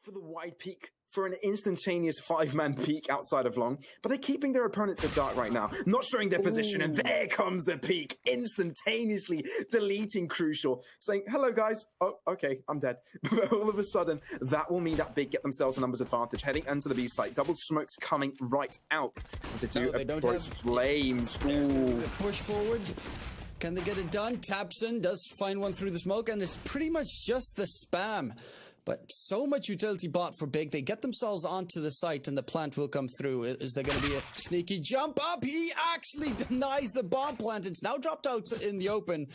for the wide peak for an instantaneous 5-man peak outside of long, but they're keeping their opponents in dark right now, not showing their position, and there comes the peak, instantaneously deleting Crucial, saying, hello guys, oh, okay, I'm dead. But all of a sudden, that will mean that Big get themselves a numbers advantage, heading into the B site. Double smokes coming right out, as they do approach Flames. Push forward. Can they get it done? Tapson does find one through the smoke, and it's pretty much just the spam. But so much utility bought for Big. They get themselves onto the site, and the plant will come through. Is there going to be a sneaky jump up? He actually denies the bomb plant. It's now dropped out in the open.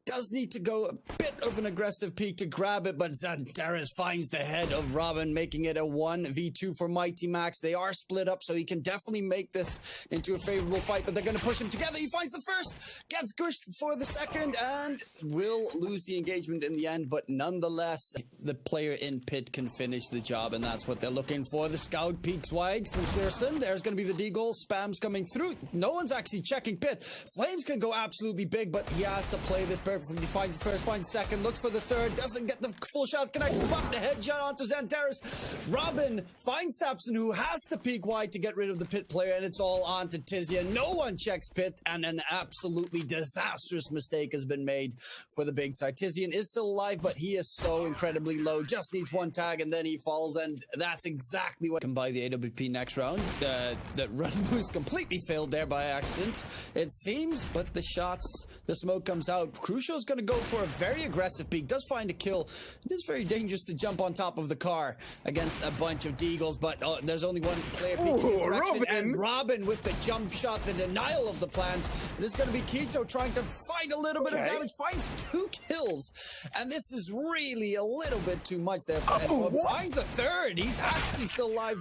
Does need to go a bit of an aggressive peek to grab it, but Xantares finds the head of Robin, making it a 1v2 for Mighty Max. They are split up, so he can definitely make this into a favorable fight, but they're going to push him together. He finds the first, gets gushed for the second, and will lose the engagement in the end, but nonetheless, the player in pit can finish the job, and that's what they're looking for. The scout peeks wide from Searson. There's going to be the deagle. Spam's coming through. No one's actually checking pit. Flames can go absolutely big, but he has to play this perfectly. He finds the first, finds second, looks for the third, doesn't get the full shot connection, pop the headshot onto Xantares. Robin finds Tapson, who has to peek wide to get rid of the pit player, and it's all on to Tizian. No one checks pit, and an absolutely disastrous mistake has been made for the Big side. Tizian is still alive, but he is so incredibly low, just needs one tag, and then he falls, and that's exactly what can buy the AWP next round. The run boost completely failed there by accident, it seems, but the shots, the smoke comes out. Crucial's going to go for a very aggressive peek, does find a kill. It is very dangerous to jump on top of the car against a bunch of deagles, but there's only one player peeking his direction, and Robin with the jump shot, the denial of the plant. It is going to be Quito trying to find a little bit of damage, finds 2 kills, and this is really a little bit too much there. Finds a third, he's actually still alive.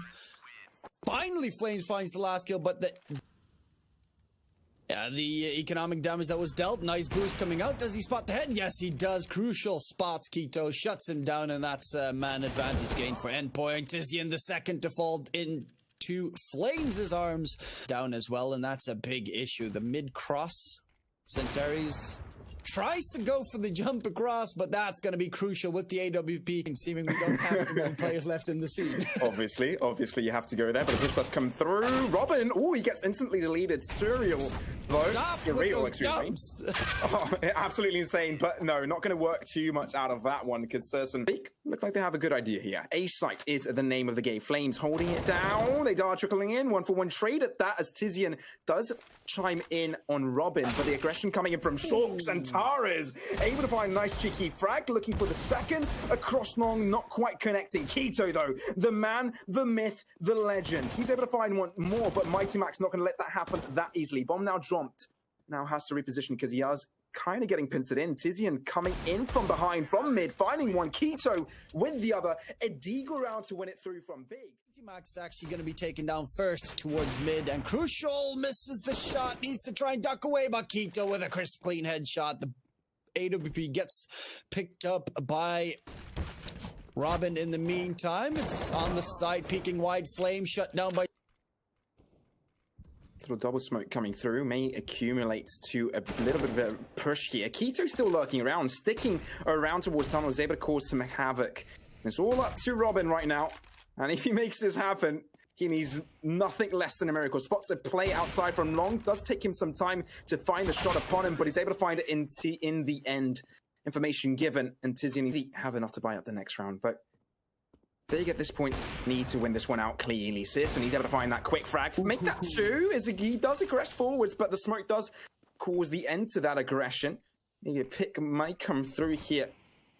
Finally, Flames finds the last kill, but the economic damage that was dealt, nice boost coming out. Does he spot the head? Yes, he does. Crucial spots Quito, shuts him down, and that's a man advantage gain for Endpoint. Tizian the second to fall into Flames' arms down as well, and that's a big issue. The mid-cross, Centaries tries to go for the jump across, but that's going to be crucial with the AWP, and seeming we don't have too many players left in the scene. Obviously you have to go there, but the push does come through. Robin, he gets instantly deleted. Surreal, though. Surreal, excuse me. Absolutely insane, but no, not going to work too much out of that one, because Searson look like they have a good idea here. A site is the name of the game. Flames holding it down. They are trickling in. 1-for-1 trade at that, as Tizian does chime in on Robin, but the aggression coming in from Shorks and Tares, able to find a nice cheeky frag, looking for the second, across long, not quite connecting. Quito, though, the man, the myth, the legend. He's able to find one more, but Mighty Max not going to let that happen that easily. Bomb now dropped. Now has to reposition, because he is kind of getting pincered in. Tizian coming in from behind, from mid, finding one. Quito with the other. A deagle round to win it through from Big. Max is actually going to be taken down first towards mid, and Crucial misses the shot, needs to try and duck away, but Quito with a crisp clean headshot. The AWP gets picked up by Robin in the meantime. It's on the side, peeking wide. Flame shut down by little double smoke coming through, may accumulate to a little bit of a push here. Quito still lurking around, sticking around towards tunnel, is able to cause some havoc. It's all up to Robin right now, and if he makes this happen, he needs nothing less than a miracle. Spots a play outside from long, does take him some time to find the shot upon him, but he's able to find it in the end. Information given, and Tizian have enough to buy up the next round, but Big at this point need to win this one out cleanly. Sis, and he's able to find that quick frag. Make that 2, as he does aggress forwards, but the smoke does cause the end to that aggression. Maybe a pick might come through here.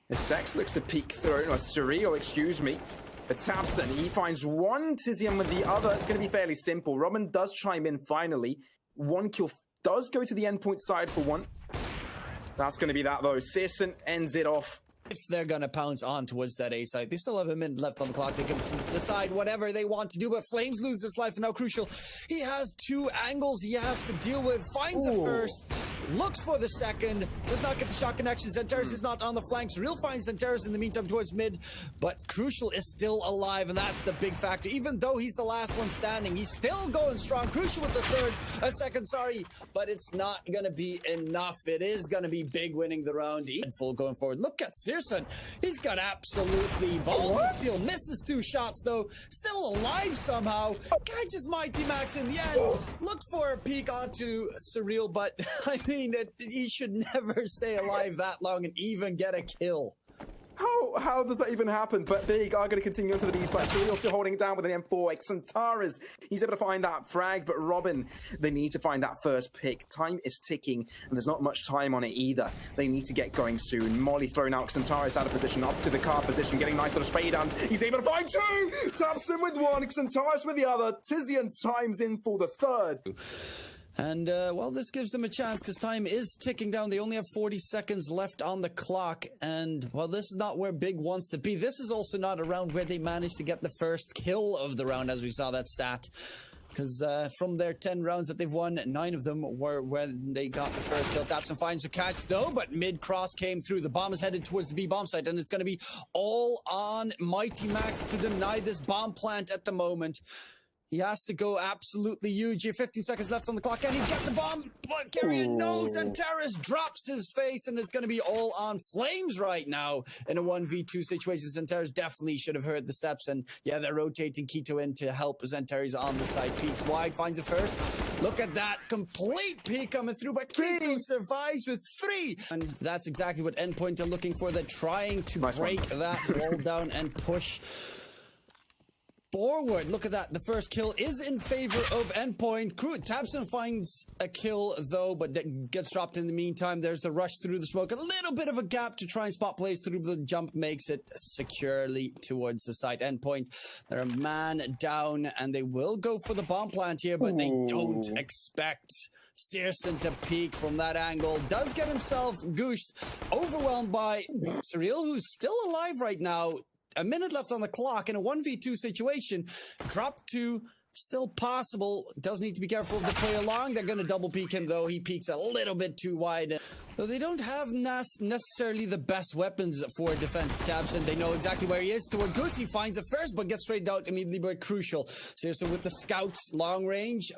The Sex looks to peek through, or Surreal, excuse me. But Tapson, he finds one, Tizian with the other. It's going to be fairly simple. Robin does chime in finally. 1 kill does go to the Endpoint side for 1. That's going to be that, though. Searson ends it off. If they're going to pounce on towards that A site, they still have a minute left on the clock. They can decide whatever they want to do, but Flames lose this life, and now Crucial, he has 2 angles he has to deal with. Finds it first, looks for the second, does not get the shot connection. Xantares is not on the flanks. Real finds Xantares in the meantime towards mid, but Crucial is still alive, and that's the big factor. Even though he's the last one standing, he's still going strong. Crucial with the second, sorry, but it's not going to be enough. It is going to be big winning the round. Full going forward. Look at Searson. He's got absolutely balls of steel. Misses 2 shots, though. Still alive somehow. Guy just Mighty Max in the end. Looked for a peek onto Surreal, but I mean, he should never stay alive that long and even get a kill. How does that even happen? But Big are going to continue onto the B side. Surreal still holding it down with an M4. Xantares, he's able to find that frag, but Robin, they need to find that first pick. Time is ticking, and there's not much time on it either. They need to get going soon. Molly throwing out, Xantares out of position, up to the car position, getting nice little spray down. He's able to find 2! Taps him with 1, Xantares with the other. Tizian times in for the 3rd. And, well, this gives them a chance because time is ticking down. They only have 40 seconds left on the clock. And, well, this is not where Big wants to be. This is also not a round where they managed to get the first kill of the round, as we saw that stat. Because from their 10 rounds that they've won, 9 of them were when they got the first kill. Tapson finds a catch, though, but mid-cross came through. The bomb is headed towards the B-bomb site, and it's going to be all on Mighty Max to deny this bomb plant at the moment. He has to go absolutely huge here. 15 seconds left on the clock. Can he get the bomb? But Carrion knows, and Terrace drops his face, and it's going to be all on Flames right now in a 1v2 situation. Xantares definitely should have heard the steps, and yeah, they're rotating Keto in to help Xantares on the side. Peeks wide, finds it first. Look at that complete peek coming through, but Keto survives with 3. And that's exactly what Endpoint are looking for. They're trying to break that wall down and push forward. Look at that. The first kill is in favor of Endpoint. Tabson finds a kill, though, but gets dropped in the meantime. There's the rush through the smoke. A little bit of a gap to try and spot plays through. The jump makes it securely towards the site. Endpoint, they're a man down, and they will go for the bomb plant here, but they don't expect Searson to peek from that angle. Does get himself gooshed, overwhelmed by Surreal, who's still alive right now. A minute left on the clock in a 1v2 situation. Drop 2, still possible. Does need to be careful of the play along. They're going to double peek him, though. He peeks a little bit too wide. Though they don't have necessarily the best weapons for defense. Tabson, they know exactly where he is. Towards Goose, he finds it first, but gets straight out immediately by Crucial. Seriously, with the scouts, long range,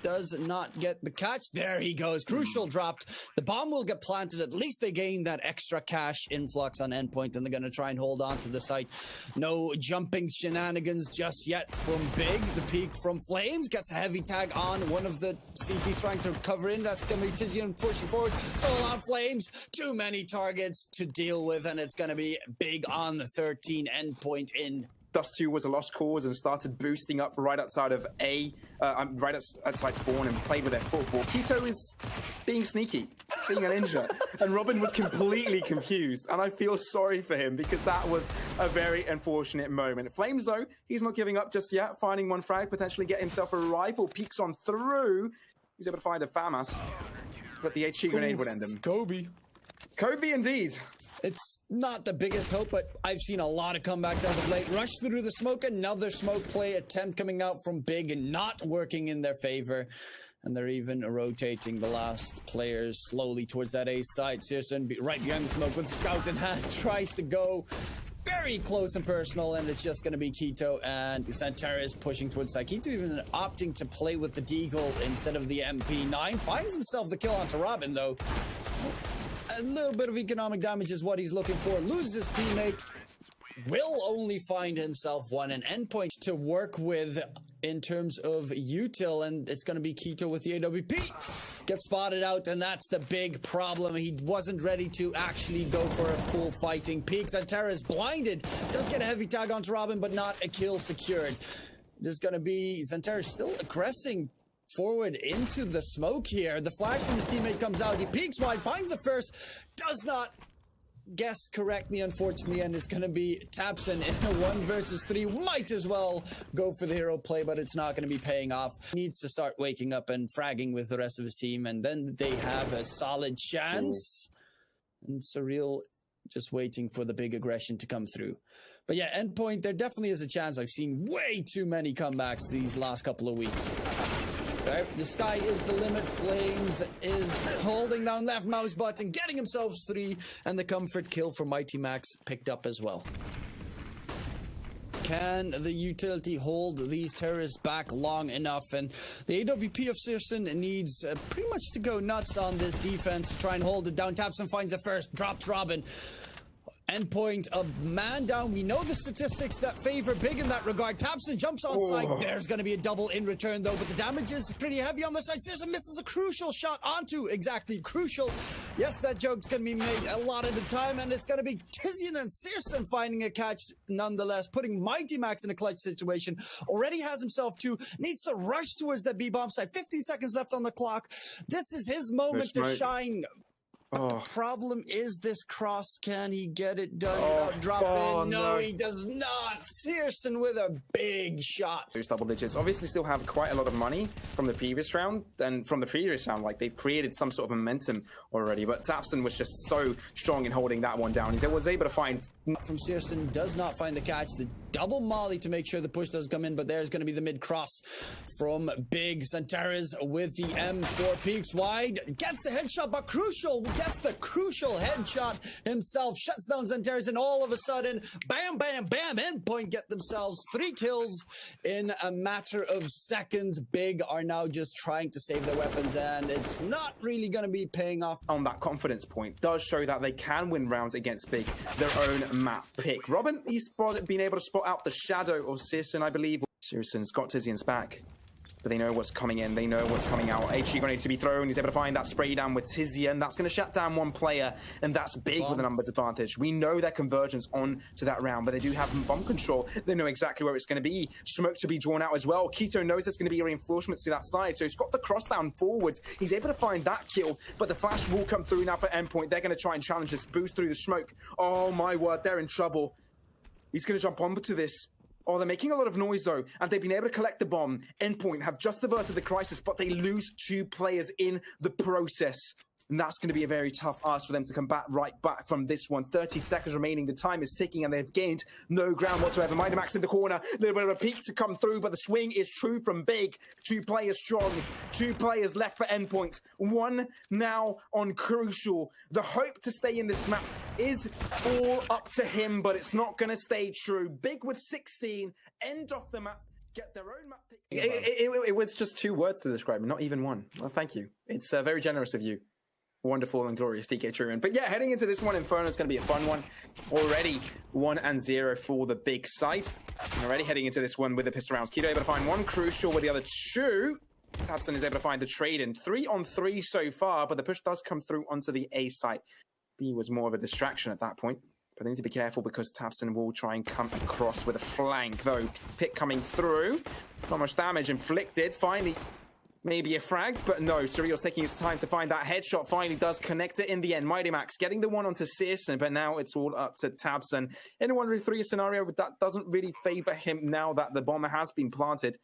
does not get the catch. There he goes. Crucial dropped. The bomb will get planted. At least they gain that extra cash influx on Endpoint, and they're going to try and hold on to the site. No jumping shenanigans just yet from Big. The peak from Flames gets a heavy tag on one of the CTs trying to cover in. That's going to be Tizian pushing forward. Soul on Flames. Too many targets to deal with, and it's going to be Big on the 13. Endpoint in. Dust 2 was a lost cause and started boosting up right outside of right outside spawn and played with their football. Keto is being sneaky, being a ninja, and Robin was completely confused, and I feel sorry for him because that was a very unfortunate moment. Flames, though, he's not giving up just yet, finding one frag, potentially get himself a rifle, peeks on through. He's able to find a FAMAS, but the HE grenade would end him. Kobe indeed. It's not the biggest hope, but I've seen a lot of comebacks as of late. Rush through the smoke, another smoke play attempt coming out from Big and not working in their favor. And they're even rotating the last players slowly towards that A side. Searson right behind the smoke with the scouts in hand, tries to go very close and personal, and it's just going to be Keto and Xantares pushing towards side. Keto even opting to play with the Deagle instead of the MP9. Finds himself the kill onto Robin, though. A little bit of economic damage is what he's looking for. Loses his teammate. Will only find himself one, an Endpoint to work with in terms of util, and it's going to be Keto with the AWP. Gets spotted out, and that's the big problem. He wasn't ready to actually go for a full fighting peak. Xantares is blinded. Does get a heavy tag onto Robin, but not a kill secured. There's going to be Xantares still aggressing forward into the smoke here. The flash from his teammate comes out. He peeks wide, finds the first, does not guess correctly, unfortunately, and it's going to be Tabson in a 1 versus 3. Might as well go for the hero play, but it's not going to be paying off. Needs to start waking up and fragging with the rest of his team, and then they have a solid chance. And Surreal just waiting for the big aggression to come through. But yeah, Endpoint, there definitely is a chance. I've seen way too many comebacks these last couple of weeks. The sky is the limit. Flames is holding down left mouse button, getting himself 3, and the comfort kill for Mighty Max picked up as well. Can the utility hold these terrorists back long enough? And the AWP of Searson needs pretty much to go nuts on this defense to try and hold it down. Tapson finds it first, drops Robin. Endpoint, a man down. We know the statistics that favor Big in that regard. Tapson jumps on side. There's going to be a double in return, though, but the damage is pretty heavy on the side. Searson misses a crucial shot onto, exactly, crucial. Yes, that joke's going to be made a lot of the time, and it's going to be Tizian and Searson finding a catch nonetheless, putting Mighty Max in a clutch situation. Already has himself 2, needs to rush towards that B-bomb side. 15 seconds left on the clock. This is his moment to shine. The problem is this cross. Can he get it done without dropping? No, he does not. Searson with a big shot. Those double digits obviously still have quite a lot of money from the previous round. And from the previous round, like, they've created some sort of momentum already. But Tapson was just so strong in holding that one down. He was able to find... From Searson, does not find the catch. The double molly to make sure the push does come in, but there's going to be the mid cross from Big. Santares with the M4, peaks wide, gets the headshot, but crucial, gets the crucial headshot himself, shuts down Santares, and all of a sudden, bam, bam, bam, Endpoint get themselves 3 kills in a matter of seconds. Big are now just trying to save their weapons, and it's not really going to be paying off. On that confidence point, does show that they can win rounds against Big, their own map pick. Robin, he's been able to spot out the shadow of Searson, I believe. Searson's got Tizian's back, but they know what's coming in, they know what's coming out. HG grenade to be thrown, he's able to find that spray down with Tizian. That's going to shut down one player, and that's Big with a numbers advantage. We know their convergence on to that round, but they do have bomb control. They know exactly where it's going to be. Smoke to be drawn out as well. Keto knows there's going to be reinforcements to that side, so he's got the cross down forwards. He's able to find that kill, but the flash will come through now for Endpoint. They're going to try and challenge this boost through the smoke. Oh my word, they're in trouble. He's going to jump onto this. Oh, they're making a lot of noise, though, and they've been able to collect the bomb. Endpoint have just averted the crisis, but they lose 2 players in the process. And that's going to be a very tough ask for them to come right back from this one. 30 seconds remaining. The time is ticking, and they've gained no ground whatsoever. Mighty Max in the corner. A little bit of a peak to come through, but the swing is true from Big. 2 players strong. 2 players left for Endpoint. 1 now on Crucial. The hope to stay in this map is all up to him, but it's not going to stay true. Big with 16. End off the map. Get their own map pick. It was just 2 words to describe it, not even 1. Well, thank you. It's very generous of you. Wonderful and glorious DK Truman. But yeah, heading into this one, Inferno is going to be a fun one. Already 1-0 for the Big side. And already heading into this one with the pistol rounds. Keto able to find 1, Crucial with the other 2. Tapson is able to find the trade in. 3-on-3 so far, but the push does come through onto the A site. B was more of a distraction at that point. But they need to be careful because Tapson will try and come across with a flank, though. Pick coming through. Not much damage inflicted. Finally, maybe a frag, but no. Surreal's taking his time to find that headshot. Finally does connect it in the end. Mighty Max getting the one onto Searson, but now it's all up to Tapson. In a 1v3 scenario, but that doesn't really favor him now that the bomber has been planted.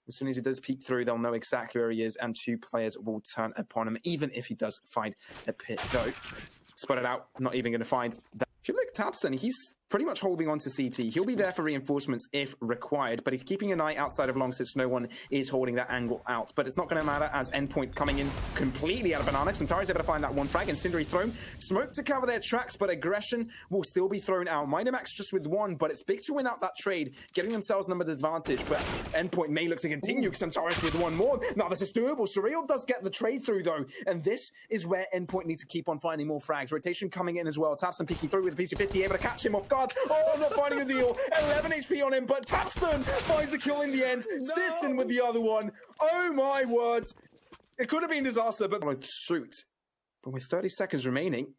As soon as he does peek through, they'll know exactly where he is, and 2 players will turn upon him, even if he does find a pit, though. Spotted out, not even going to find that. If you look at Tapson, he's pretty much holding on to CT. He'll be there for reinforcements if required, but he's keeping an eye outside of long since no one is holding that angle out. But it's not going to matter as Endpoint coming in completely out of bananas. Centauri's able to find that 1 frag. Incendiary thrown. Smoke to cover their tracks, but aggression will still be thrown out. Mighty Max just with 1, but it's Big to win out that trade, getting themselves numbered advantage. But Endpoint may look to continue. Centauri's with 1 more. Now this is doable. Surreal does get the trade through, though, and this is where Endpoint needs to keep on finding more frags. Rotation coming in as well. Tapson peeking through with a PC-50, able to catch him off guard. Oh, not finding a deal. 11 HP on him, but Tapson finds a kill in the end. No. Searson with the other one. Oh my word. It could have been disaster, but with suit. But with 30 seconds remaining,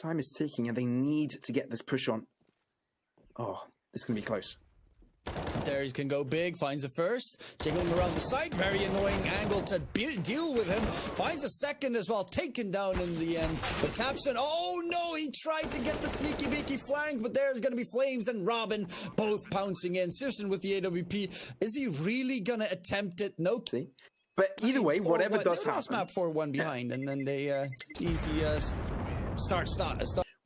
time is ticking and they need to get this push on. Oh, this is going to be close. Darius can go big, finds a first, jiggling around the side, very annoying angle to deal with him, finds a second as well, taken down in the end, but Tapson, oh no, he tried to get the sneaky beaky flank, but there's going to be Flames and Robin both pouncing in. Searson with the AWP, is he really going to attempt it? Nope. See? But either way, whatever does happen. Map 4-1 behind, and then they easy start.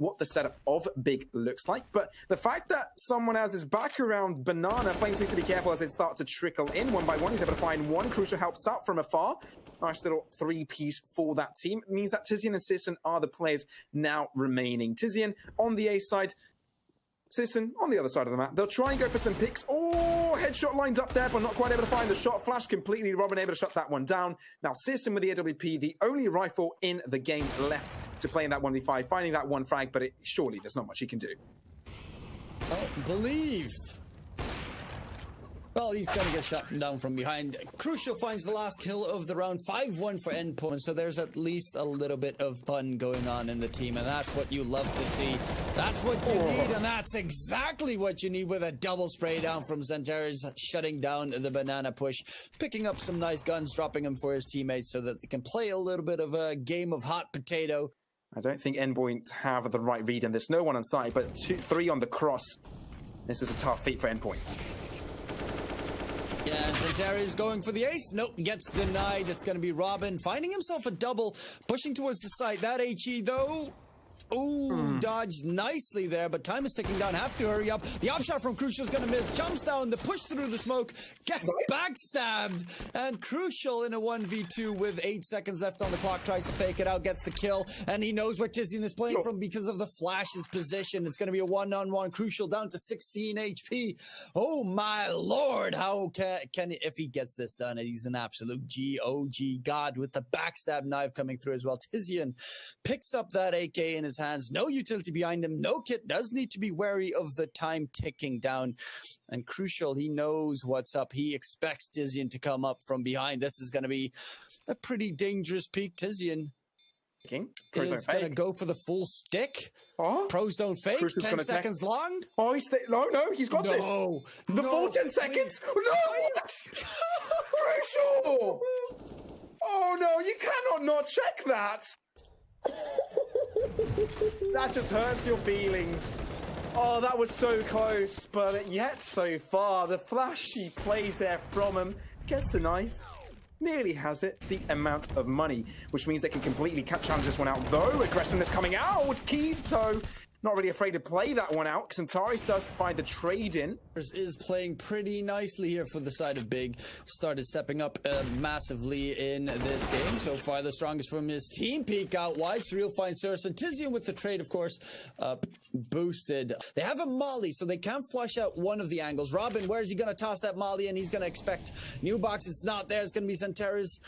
what the setup of Big looks like. But the fact that someone has his back around Banana, Flames needs to be careful as they start to trickle in one by one. He's able to find one. Crucial helps out from afar. Nice little 3-piece for that team. It means that Tizian and Sisson are the players now remaining. Tizian on the A side, Sisson on the other side of the map. They'll try and go for some picks. Oh, headshot lined up there, but not quite able to find the shot. Flash completely. Robin able to shut that one down. Now, Sisson with the AWP, the only rifle in the game left to play in that 1v5, finding that one frag, but surely there's not much he can do. Oh, believe. Well, he's going to get shot from down from behind. Crucial finds the last kill of the round, 5-1 for Endpoint. So there's at least a little bit of fun going on in the team, and that's what you love to see. That's what you need, and that's exactly what you need with a double spray down from Xantares, shutting down the Banana push, picking up some nice guns, dropping them for his teammates so that they can play a little bit of a game of hot potato. I don't think Endpoint have the right read on this. No one on site, but 3 on the cross. This is a tough feat for Endpoint. Yeah, and Xantares going for the ace. Nope, gets denied. It's going to be Robin finding himself a double, pushing towards the site. That HE, though... Ooh, dodged nicely there, but time is ticking down. Have to hurry up. The op shot from Crucial is going to miss. Jumps down, the push through the smoke, gets backstabbed, and Crucial in a 1v2 with 8 seconds left on the clock tries to fake it out, gets the kill, and he knows where Tizian is playing from because of the Flash's position. It's going to be a one-on-one. Crucial down to 16 HP. Oh my lord, how can if he gets this done? He's an absolute GOG god with the backstab knife coming through as well. Tizian picks up that AK in his hands, no utility behind him, no kit, does need to be wary of the time ticking down. And Crucial, he knows what's up. He expects Tizian to come up from behind. This is going to be a pretty dangerous peak. Tizian is going to go for the full stick. Pros don't fake. Crucial's 10 seconds long. Oh, no, he's got this. The full 10 seconds. No! Crucial! Oh no, you cannot not check that. That just hurts your feelings. Oh, that was so close, but yet so far. The flash he plays there from him, gets the knife, nearly has it. The amount of money, which means they can completely challenge this one out. Though, aggressiveness coming out. Keto not really afraid to play that one out. Xantares does find a trade in. Is playing pretty nicely here for the side of Big. Started stepping up massively in this game. So far, the strongest from his team. Peek out wide. Surreal finds Surson. Tizian with the trade, of course, boosted. They have a Molly, so they can flush out one of the angles. Robin, where is he going to toss that Molly? And he's going to expect new box. It's not there. It's going to be Xantares.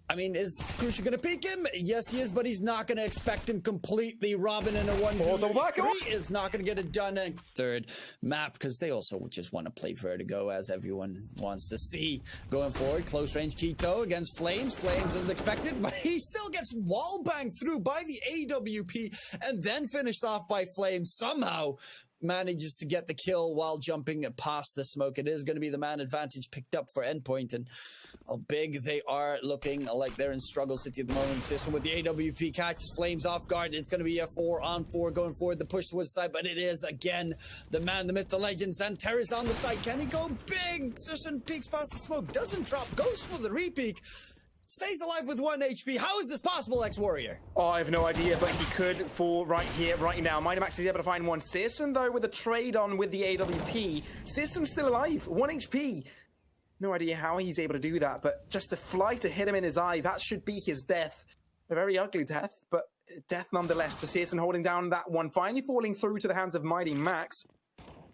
I mean, is Crucial going to peek him? Yes, he is, but he's not going to expect him completely. Robin in a 1v3 is not going to get it done in third map because they also just want to play Vertigo, as everyone wants to see. Going forward, close range Keto against Flames. Flames is expected, but he still gets wall banged through by the AWP and then finished off by Flames. Somehow manages to get the kill while jumping past the smoke. It is going to be the man advantage picked up for Endpoint, and how Big they are looking like they're in struggle city at the moment. System with the AWP catches Flames off guard. It's going to be a 4-on-4 going forward. The push towards the side, but it is again the man, the myth, the legend. Xantares on the side. Can he go Big? Sisson peeks past the smoke, doesn't drop, goes for the repeat. Stays alive with 1 HP. How is this possible, ex-Warrior? Oh, I have no idea, but he could fall right here, right now. Mighty Max is able to find one. Sisson, though, with a trade on with the AWP. Sisson's still alive. 1 HP. No idea how he's able to do that, but just the fly to hit him in his eye, that should be his death. A very ugly death, but death nonetheless. To Sisson holding down that one, finally falling through to the hands of Mighty Max.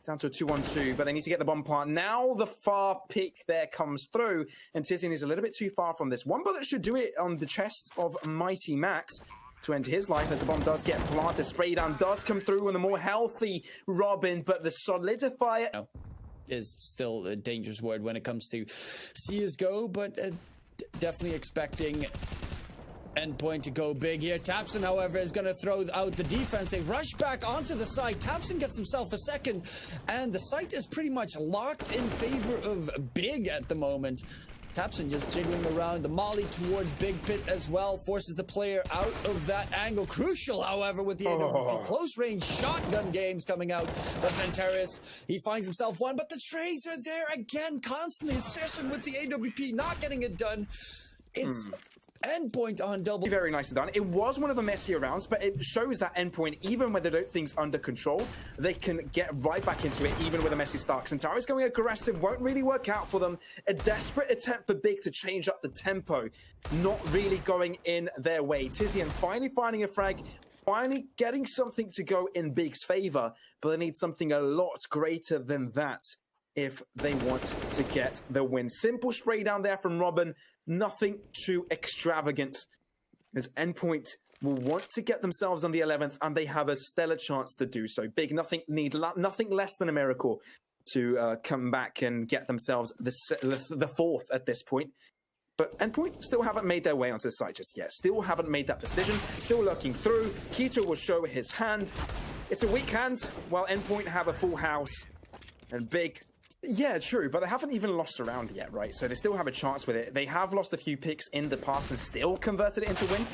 Down to a 2-on-2, but they need to get the bomb plant. Now the far pick there comes through, and Tizian is a little bit too far from this. One bullet should do it on the chest of Mighty Max to end his life as the bomb does get planted. Spray down does come through on the more healthy Robin, but the solidifier is still a dangerous word when it comes to CSGO, but definitely expecting Endpoint to go big here. Tapson, however, is going to throw out the defense. They rush back onto the site. Tapson gets himself a second, and the site is pretty much locked in favor of Big at the moment. Tapson just jiggling around. The molly towards Big Pit as well forces the player out of that angle. Crucial, however, with the AWP. Close range shotgun games coming out. But Xantares, he finds himself one, but the trades are there again constantly. It's Sisson with the AWP not getting it done. It's Endpoint on double. Very nicely done. It was one of the messier rounds, but it shows that Endpoint, even when they don't things under control, they can get right back into it, even with a messy start. Xantaro's going aggressive, won't really work out for them. A desperate attempt for Big to change up the tempo, not really going in their way. Tizian finally finding a frag, finally getting something to go in Big's favor, but they need something a lot greater than that if they want to get the win. Simple spray down there from Robin. Nothing too extravagant, as Endpoint will want to get themselves on the 11th, and they have a stellar chance to do so. Big, nothing less than a miracle to come back and get themselves the 4th at this point. But Endpoint still haven't made their way onto the site just yet. Still haven't made that decision. Still lurking through. Keto will show his hand. It's a weak hand, while Endpoint have a full house. And Big... Yeah, true, but they haven't even lost a round yet, right? So they still have a chance with it. They have lost a few picks in the past and still converted it into a win.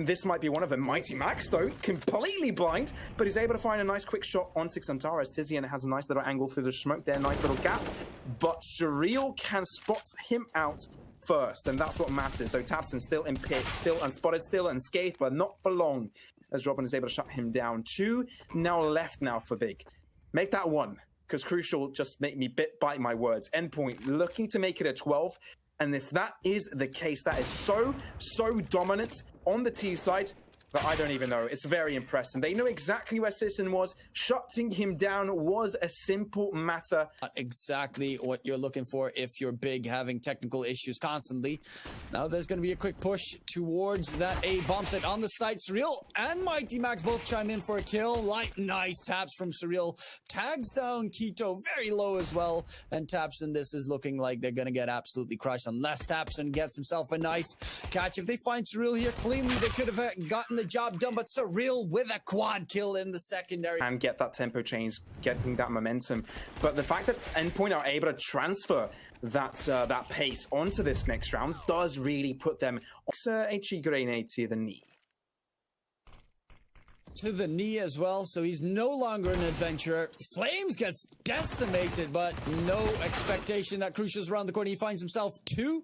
This might be one of them. Mighty Max, though, completely blind, but he's able to find a nice quick shot onto Xantara as Tizian has a nice little angle through the smoke there, nice little gap. But Surreal can spot him out first, and that's what matters. So tabseN still in pit, still unspotted, still unscathed, but not for long, as Robin is able to shut him down. 2 now left now for Big. Make that 1. Because Crucial just make me bite my words. Endpoint looking to make it a 12. And if that is the case, that is so dominant on the T side that I don't even know. It's very impressive. They know exactly where Sisson was. Shutting him down was a simple matter. Not exactly what you're looking for if you're Big, having technical issues constantly. Now there's going to be a quick push towards that A bomb site on the site. Surreal and Mighty Max both chime in for a kill. Nice taps from Surreal. Tags down Keto very low as well. And tabseN, this is looking like they're going to get absolutely crushed unless tabseN gets himself a nice catch. If they find Surreal here cleanly, they could have gotten the job done, but Surreal with a quad kill in the secondary. And get that tempo change, getting that momentum. But the fact that Endpoint are able to transfer that pace onto this next round does really put them a grenade to the knee. To the knee as well, so he's no longer an adventurer. Flames gets decimated, but no expectation that Crucial's around the corner. He finds himself 2.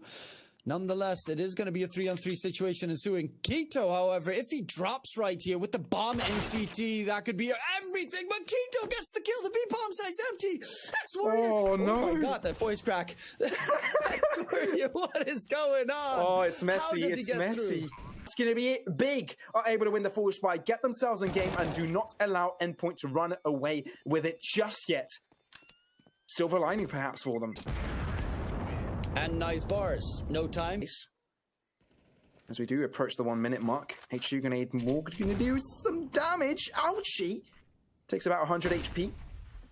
Nonetheless, it is going to be a 3-on-3 situation ensuing. Keto, however, if he drops right here with the bomb in CT, that could be everything. But Keto gets the kill. The B-bomb site's empty. X-Warrior. Oh, no. Oh, my God, that voice crack. X-Warrior, what is going on? Oh, it's messy. It's messy. Through? It's going to be it. Big are able to win the full spy, get themselves in game, and do not allow Endpoint to run away with it just yet. Silver lining, perhaps, for them. And nice bars. No time. As we do approach the 1-minute mark, HU Grenade Morgan going to do some damage. Ouchie! Takes about 100 HP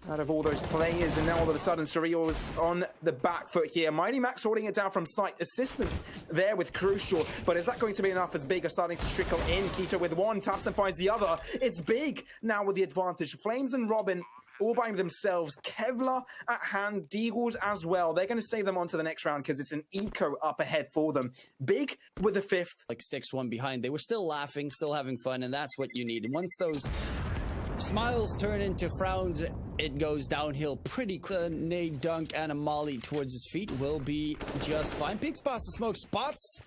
out of all those players, and now all of a sudden Surreal is on the back foot here. Mighty Max holding it down from sight. Assistance there with Crucial, but is that going to be enough as Big are starting to trickle in? Keto with 1, tabseN finds the other. It's Big now with the advantage. Flames and Robin all by themselves. Kevlar at hand, Deagles as well. They're going to save them on to the next round because it's an eco up ahead for them. Big with the 5th. Like 6-1 behind. They were still laughing, still having fun, and that's what you need. And once those smiles turn into frowns, it goes downhill pretty quick. Nade dunk and a molly towards his feet will be just fine. Picks past the smoke, spots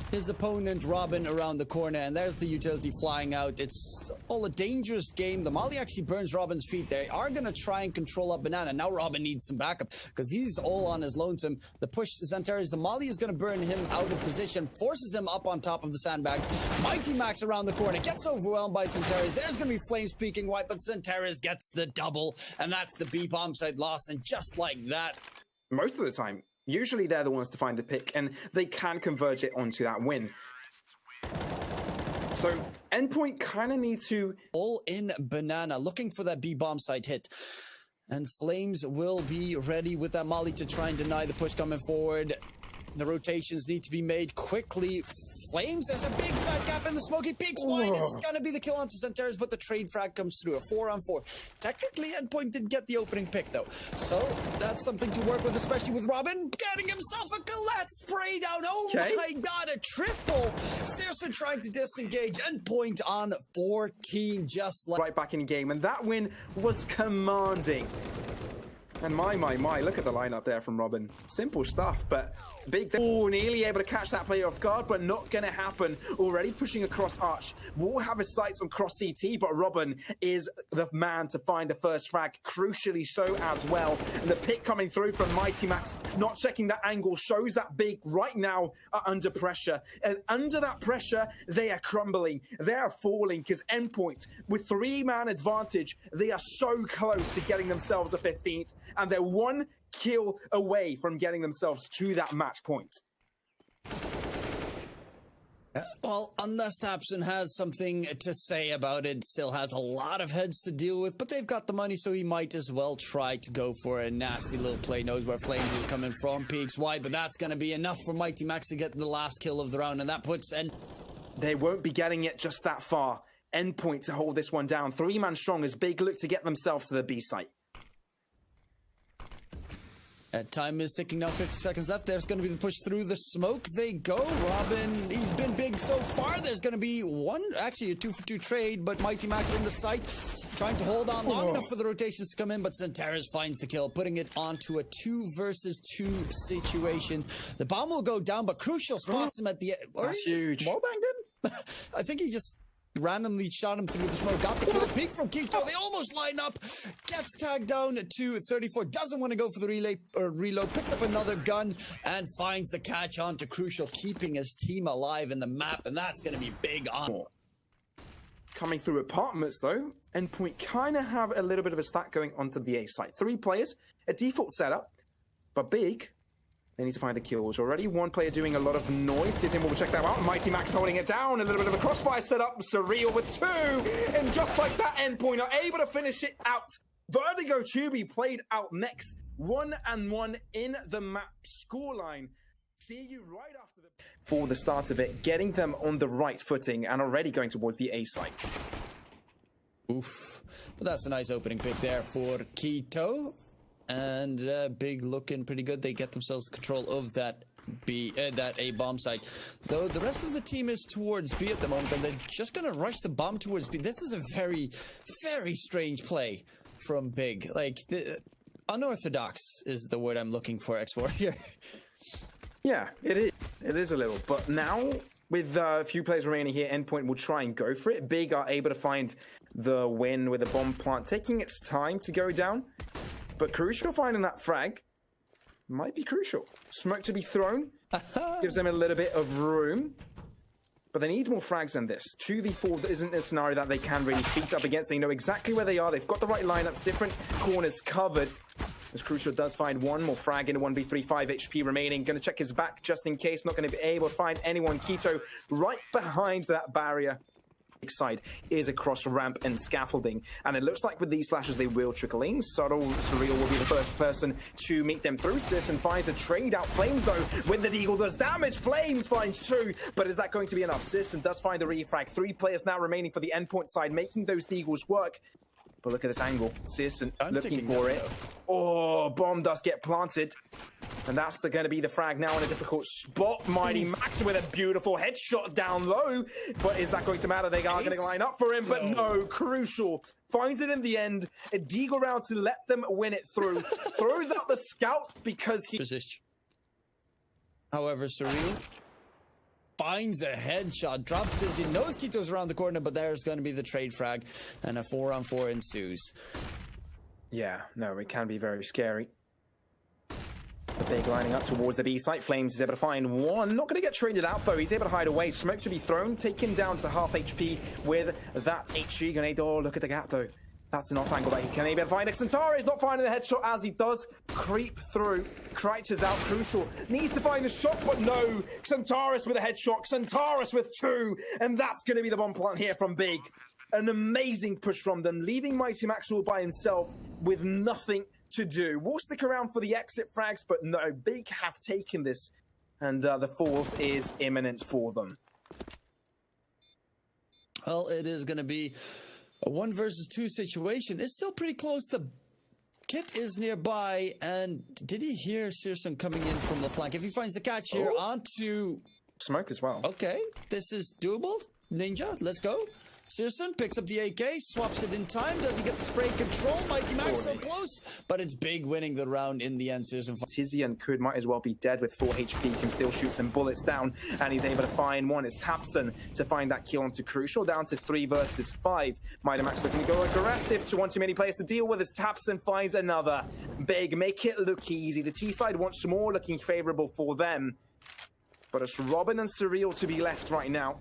his opponent Robin around the corner, and there's the utility flying out. It's all a dangerous game. The molly actually burns Robin's feet. They are going to try and control up Banana. Now Robin needs some backup because he's all on his lonesome. The push Xantares, the molly is going to burn him out of position, forces him up on top of the sandbags. Mighty Max around the corner, gets overwhelmed by Xantares. There's going to be flames peeking white, but Xantares gets the double, and that's the B bomb side loss. And just like that, most of the time, usually they're the ones to find the pick, and they can converge it onto that win. So Endpoint kind of need to all in Banana, looking for that B bomb site hit. And Flames will be ready with that molly to try and deny the push coming forward. The rotations need to be made quickly. Flames, there's a big fat gap in the smoke. He peeks wide. It's gonna be the kill onto Xantares, but the trade frag comes through. A 4-on-4. Technically, Endpoint did get the opening pick, though. So that's something to work with, especially with Robin getting himself a Colette spray down. Oh my God, a triple. Seriously trying to disengage. Endpoint on 14, just like right back in game, and that win was commanding. And my, look at the lineup there from Robin. Simple stuff, but big. Oh, nearly able to catch that player off guard, but not going to happen. Already pushing across Arch. Will have his sights on cross CT, but Robin is the man to find the first frag. Crucially so as well. And the pick coming through from Mighty Max, not checking that angle, shows that Big right now are under pressure. And under that pressure, they are crumbling. They are falling because Endpoint, with 3-man advantage, they are so close to getting themselves a 15th. And they're 1 kill away from getting themselves to that match point. Well, unless Tapson has something to say about it, still has a lot of heads to deal with, but they've got the money, so he might as well try to go for a nasty little play. Knows where Flames is coming from, peeks wide, but that's going to be enough for Mighty Max to get the last kill of the round, and that puts They won't be getting it just that far. Endpoint to hold this one down. 3-man strong as Big look to get themselves to the B site. Time is ticking now, 50 seconds left. There's going to be the push through the smoke. They go. Robin, he's been big so far. There's going to be actually a 2-for-2 trade, but Mighty Max in the site, trying to hold on long enough for the rotations to come in, but Santaris finds the kill, putting it onto a 2 versus 2 situation. The bomb will go down, but Crucial spots him at the end. Or That's he huge. just wallbanged him? I think he just randomly shot him through the smoke, got the kill, peek from Keto, they almost line up, gets tagged down to 34, doesn't want to go for the reload, picks up another gun, and finds the catch onto Crucial, keeping his team alive in the map, and that's going to be big on. Coming through apartments though, Endpoint kind of have a little bit of a stack going onto the A site. 3 players, a default setup, but Big, they need to find the kills. Already 1 player doing a lot of noise. His we'll check that out. Mighty Max holding it down. A little bit of a crossfire setup. Surreal with 2. And just like that, Endpoint are able to finish it out. Vertigo to be played out next. 1-1 in the map scoreline. See you right after for the start of it, getting them on the right footing and already going towards the A site. Oof. But that's a nice opening pick there for Keto. And Big looking pretty good. They get themselves control of that A bomb site. Though the rest of the team is towards B at the moment, and they're just going to rush the bomb towards B. This is a very, very strange play from Big. Like, unorthodox is the word I'm looking for, X-Warrior. Yeah, it is. It is a little. But now, with a few players remaining here, Endpoint will try and go for it. Big are able to find the win with the bomb plant, taking its time to go down. But Crucial finding that frag might be crucial. Smoke to be thrown. Gives them a little bit of room. But they need more frags than this. 2v4 isn't a scenario that they can really feet up against. They know exactly where they are. They've got the right lineups, different corners covered. As Crucial does find 1 more frag in a 1v3, 5 HP remaining. Going to check his back just in case. Not going to be able to find anyone. Keto right behind that barrier. Side is across ramp and scaffolding, and it looks like with these flashes they will trickle in. Subtle Surreal will be the first person to meet them through Sis and finds a trade out. Flames though, when the Deagle does damage, Flames finds 2, but is that going to be enough? Sis and does find a refrag. 3 players now remaining for the Endpoint side, making those Deagles work. But look at this angle. Sis and looking for it. Oh, bomb does get planted. And that's going to be the frag now in a difficult spot. Mighty Max with a beautiful headshot down low. But is that going to matter? They are going to line up for him. But no, Crucial finds it in the end. A Deagle round to let them win it through. Throws out the scout because he... However, Surreal finds a headshot, drops this. He knows Kito's around the corner, but there's going to be the trade frag, and a 4-on-4 ensues. Yeah, no, it can be very scary. The Big lining up towards the B site. Flames is able to find 1. Not going to get traded out, though. He's able to hide away. Smoke to be thrown, taken down to half HP with that HG grenade. Oh, look at the gap, though. That's an off angle that he can maybe find. Xantara is not finding the headshot as he does creep through. Crouches out. Crucial needs to find the shot, but no. Xantaris with a headshot. Xantaris with 2. And that's going to be the bomb plant here from Big. An amazing push from them, leaving Mighty Max all by himself with nothing to do. We'll stick around for the exit frags, but no. Big have taken this. And the 4th is imminent for them. Well, it is going to be a 1 versus 2 situation. It's still pretty close. The Kit is nearby, and did he hear Searson coming in from the flank? If he finds the catch here onto... Smoke as well. Okay, this is doable. Ninja, let's go. Searson picks up the AK, swaps it in time. Does he get the spray control? Mighty Max so close, but it's Big winning the round in the end. Searson. Tizian might as well be dead with 4 HP, can still shoot some bullets down, and he's able to find one. It's Tapson to find that kill onto Crucial, down to 3 versus 5. Mighty Max looking to go aggressive to one too many players to deal with as Tapson finds another. Big, make it look easy. The T-side once more looking favorable for them. But it's Robin and Surreal to be left right now.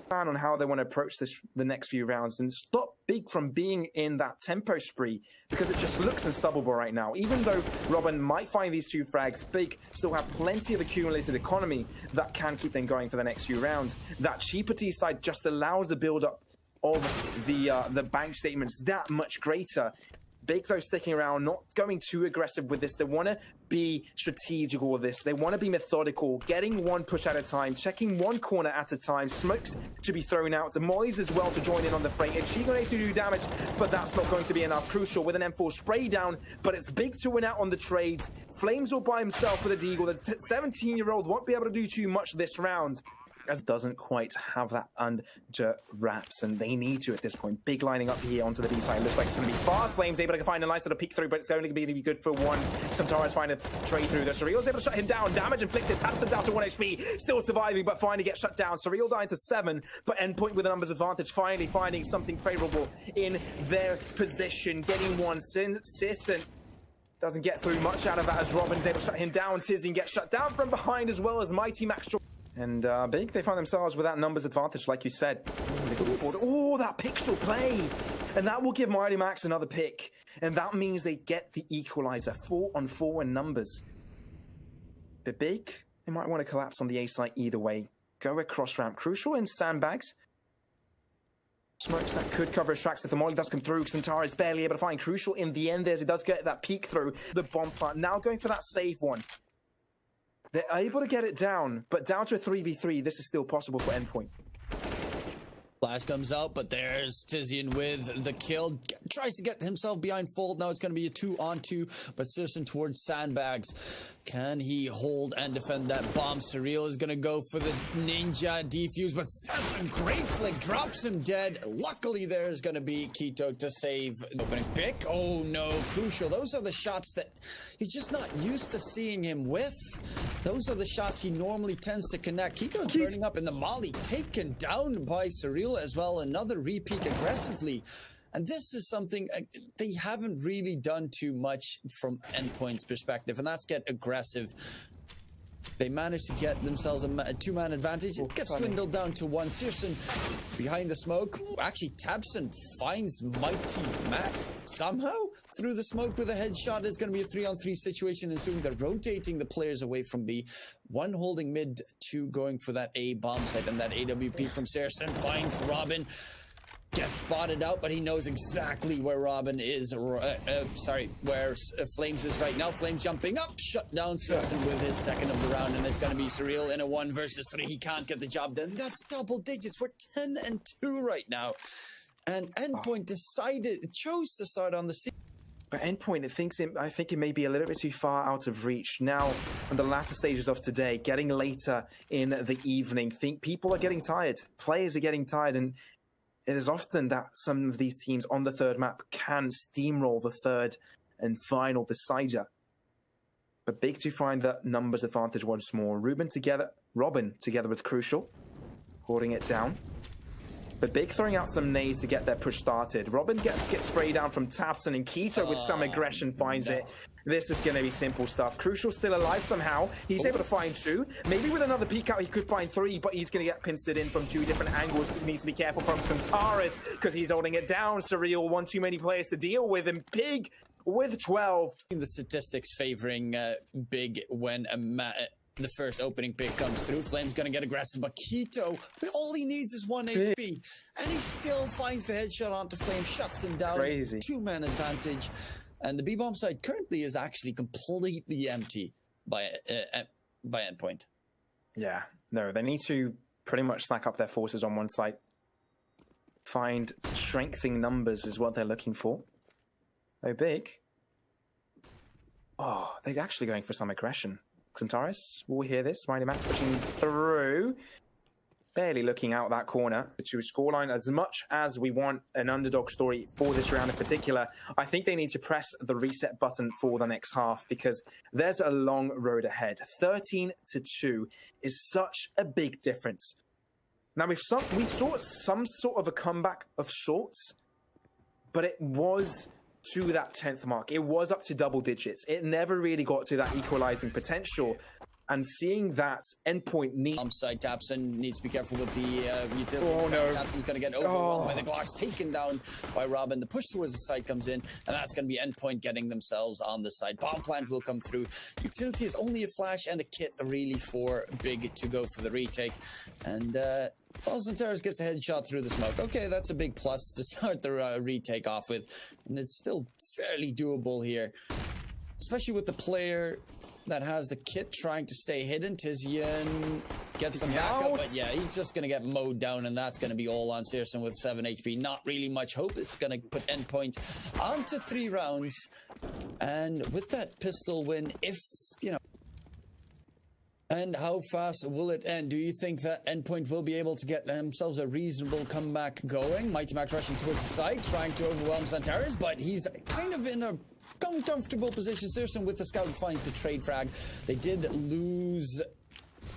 Plan on how they want to approach this the next few rounds and stop Big from being in that tempo spree, because it just looks unstoppable right now. Even though Robin might find these 2 frags, Big still have plenty of accumulated economy that can keep them going for the next few rounds. That cheaper T-side just allows a build-up of the bank statements that much greater. Big, though, sticking around, not going too aggressive with this. They want to be strategical with this. They want to be methodical, getting one push at a time, checking one corner at a time. Smokes to be thrown out. Mollies as well to join in on the fray. Ichigo to do damage, but that's not going to be enough. Crucial with an M4 spray down, but it's Big to win out on the trades. Flames all by himself with a deagle. The 17-year-old won't be able to do too much this round, as doesn't quite have that under wraps, and they need to at this point. Big lining up here onto the B side. Looks like it's going to be fast. Flames able to find a nice little peek through, but it's only going to be good for one. Samtara's finding a trade through. The Surreal's able to shut him down. Damage inflicted. Taps him down to 1 HP. Still surviving, but finally gets shut down. Surreal dying to 7, but Endpoint with a numbers advantage. Finally finding something favorable in their position. Getting one. Sisson doesn't get through much out of that as Robin's able to shut him down. Tizian gets shut down from behind as well as Mighty Max. And Big, they find themselves with that numbers advantage, like you said. Oh, that pixel play! And that will give Mighty Max another pick. And that means they get the equalizer. 4-on-4 in numbers. But Big, they might want to collapse on the A site either way. Go across ramp. Crucial in sandbags. Smokes that could cover his tracks if the molly does come through. Xantara is barely able to find Crucial in the end as he does get that peek through the bomb plant. Now going for that save one. They're able to get it down, but down to a 3v3, this is still possible for Endpoint. Flash comes out, but there's Tizian with the kill. Tries to get himself behind Fold. Now it's going to be a 2-on-2, but Searson towards sandbags. Can he hold and defend that bomb? Surreal is going to go for the ninja defuse, but Searson, great flick, drops him dead. Luckily, there's going to be Keto to save the opening pick. Oh no, Crucial. Those are the shots that you're just not used to seeing him whiff. Those are the shots he normally tends to connect. Keto's burning up in the molly, taken down by Surreal as well. Another repeat aggressively. And this is something they haven't really done too much from Endpoint's perspective, and that's get aggressive. They managed to get themselves a 2-man advantage. It gets dwindled down to 1. Searson behind the smoke. Actually, Tabson finds Mighty Max somehow through the smoke with a headshot. It's going to be a 3-on-3 situation ensuing. They're rotating the players away from B. 1 holding mid, 2 going for that A bomb site, and that AWP from Searson finds Robin. Gets spotted out, but he knows exactly where Robin is. Where Flames is right now. Flames jumping up, shut down Searson with his second of the round, and it's going to be Surreal in a 1 versus 3. He can't get the job done. That's double digits. We're 10-2 right now, and Endpoint chose to start on the scene. But Endpoint, I think it may be a little bit too far out of reach. Now, in the latter stages of today, getting later in the evening, think people are getting tired. Players are getting tired, and it is often that some of these teams on the third map can steamroll the third and final decider. But Big to find that numbers advantage once more. Robin together with Crucial, holding it down. But Big throwing out some nades to get their push started. Robin gets sprayed down from Tapson, and Keto with some aggression finds it. This is going to be simple stuff. Crucial still alive somehow. He's able to find 2. Maybe with another peek out, he could find 3, but he's going to get pincered in from 2 different angles. He needs to be careful from Xantara's because he's holding it down. Surreal, 1 too many players to deal with, and Big with 12. The statistics favoring Big when the first opening pick comes through. Flame's gonna get aggressive, but Keto, all he needs is 1 HP, and he still finds the headshot onto Flame, shuts him down. Crazy. 2-man advantage, and the B-bomb side currently is actually completely empty by Endpoint. Yeah, no, they need to pretty much stack up their forces on one side. Find strengthening numbers is what they're looking for. Oh, Big. Oh, they're actually going for some aggression. Xantaris, will we hear this? Mighty Max pushing through. barely looking out that corner to a scoreline. As much as we want an underdog story for this round in particular, I think they need to press the reset button for the next half because there's a long road ahead. 13-2 is such a big difference. Now, we saw some sort of a comeback of sorts, but it was to that 10th mark. It was up to double digits. It never really got to that equalizing potential. And seeing that Endpoint need... Side Tapson needs to be careful with the utility. Oh, no. Tapson's going to get overwhelmed by the Glocks, taken down by Robin. The push towards the side comes in, and that's going to be Endpoint getting themselves on the side. Bomb plant will come through. Utility is only a flash and a kit, really, for Big to go for the retake. And... Santaris gets a headshot through the smoke. Okay, that's a big plus to start the retake off with. And it's still fairly doable here. Especially with the player that has the kit trying to stay hidden. Tizian gets some backup, but yeah, he's just going to get mowed down, and that's going to be all on Searson with 7 HP. Not really much hope. It's going to put Endpoint onto 3 rounds. And with that pistol win, if, you know... And how fast will it end? Do you think that Endpoint will be able to get themselves a reasonable comeback going? Mighty Max rushing towards the side, trying to overwhelm Santaris, but he's kind of in a uncomfortable position. Searson with the scout finds the trade frag. They did lose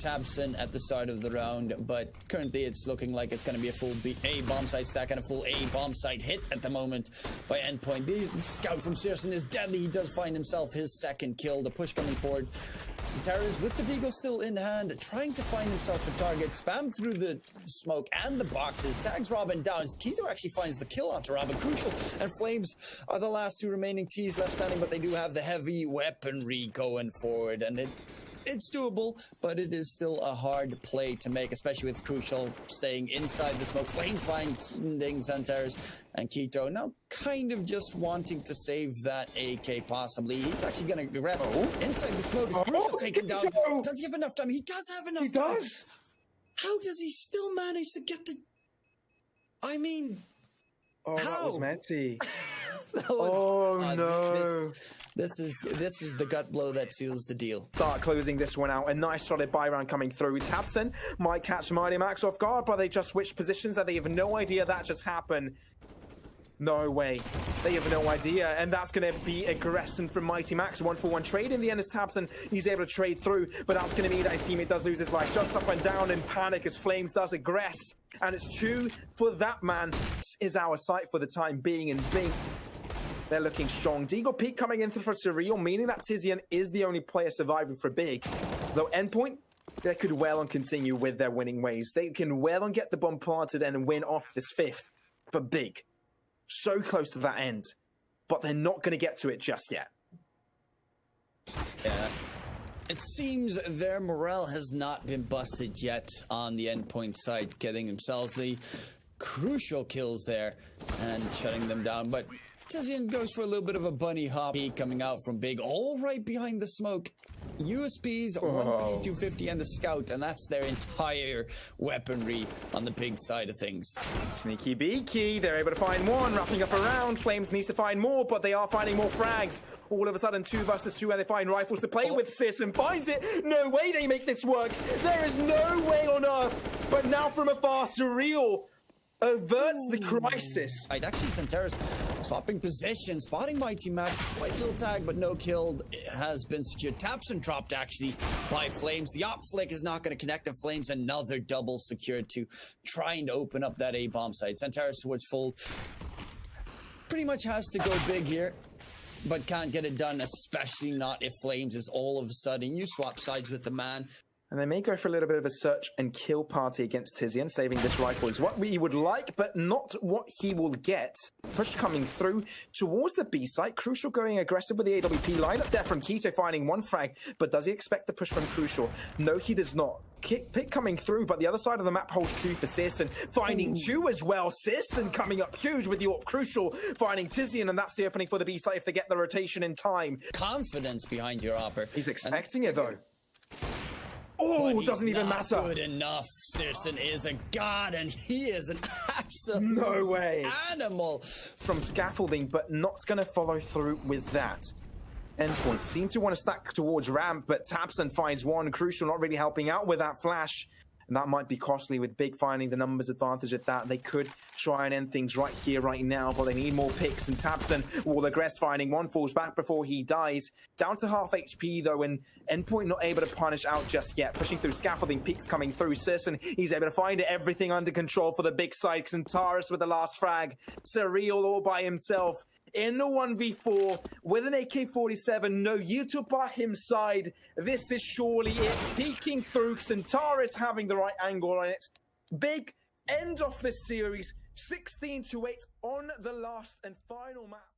Tabson at the start of the round, but currently it's looking like it's going to be a full A bomb site stack and a full A bomb site hit at the moment by Endpoint. The scout from Searson is deadly. He does find himself his second kill. The push coming forward. Santaris with the Deagle still in hand, trying to find himself a target, spam through the smoke and the boxes, tags Robin down. Keto actually finds the kill onto Robin. Crucial and Flames are the last 2 remaining T's left standing, but they do have the heavy weaponry going forward, and it's doable, but it is still a hard play to make, especially with Crucial staying inside the smoke. Flames finding Santaris, and Keto now kind of just wanting to save that AK possibly. He's actually going to rest inside the smoke. Is Crucial taken down? Does he have enough time? He does have enough time. Does. How does he still manage to get the... I mean... Oh, how? That was Menti. No. This is the gut blow that seals the deal. Start closing this one out. A nice solid buy round coming through. Tabson might catch Mighty Max off guard, but they just switched positions and they have no idea that just happened. No way. They have no idea. And that's going to be aggression from Mighty Max. 1-for-1 trade in the end as Tabson. He's able to trade through, but that's going to mean that his teammate does lose his life. Jumps up and down in panic as Flames does aggress. And it's 2 for that man. This is our sight for the time being, and Bing, they're looking strong. Deagle Peak coming in for Surreal, meaning that Tizian is the only player surviving for Big. Though Endpoint, they could well on continue with their winning ways. They can well on get the bomb planted and win off this 5th. But Big, so close to that end. But they're not going to get to it just yet. Yeah. It seems their morale has not been busted yet on the Endpoint side, getting themselves the crucial kills there and shutting them down. But Tizian goes for a little bit of a bunny hop. He coming out from Big, all right behind the smoke. USBs, 1P250 and a scout, and that's their entire weaponry on the Big side of things. Sneaky beaky, they're able to find one, wrapping up around. Flames needs to find more, but they are finding more frags. All of a sudden, 2 versus 2, where they find rifles to play with. Searson finds it. No way they make this work. There is no way on earth. But now from afar, Surreal averts the crisis. Right, actually, Santaris swapping position, spotting Mighty Max, slight little tag, but no kill has been secured. Tapson dropped actually by Flames. The op flick is not going to connect, and Flames another double secured to trying to open up that A bomb site. Santaris towards full. Pretty much has to go big here, but can't get it done, especially not if Flames is all of a sudden. You swap sides with the man. And they may go for a little bit of a search and kill party against Tizian. Saving this rifle is what we would like, but not what he will get. Push coming through towards the B site. Crucial going aggressive with the AWP lineup there from Keto, finding 1 frag. But does he expect the push from Crucial? No, he does not. Pick coming through, but the other side of the map holds true for Searson. Finding 2 as well. Searson coming up huge with the AWP. Crucial finding Tizian, and that's the opening for the B site if they get the rotation in time. Confidence behind your opper. He's expecting it though. Oh, doesn't even matter. Good enough. Searson is a god, and he is an absolute no way animal from scaffolding, but not going to follow through with that. Endpoint seem to want to stack towards ramp, but Tapson finds 1. Crucial not really helping out with that flash. and that might be costly with Big finding the numbers advantage at that. They could try and end things right here, right now, but they need more picks, and Tabson will aggress finding one, falls back before he dies. Down to half HP though, and Endpoint not able to punish out just yet. Pushing through scaffolding, peaks coming through Sis, and he's able to find everything under control for the Big side. Xantares with the last frag. Surreal all by himself in the 1v4 with an AK-47. No YouTube by his side. This is surely it. Peeking through, Xantares having the right angle on it. Big end off this series, 16-8 on the last and final map.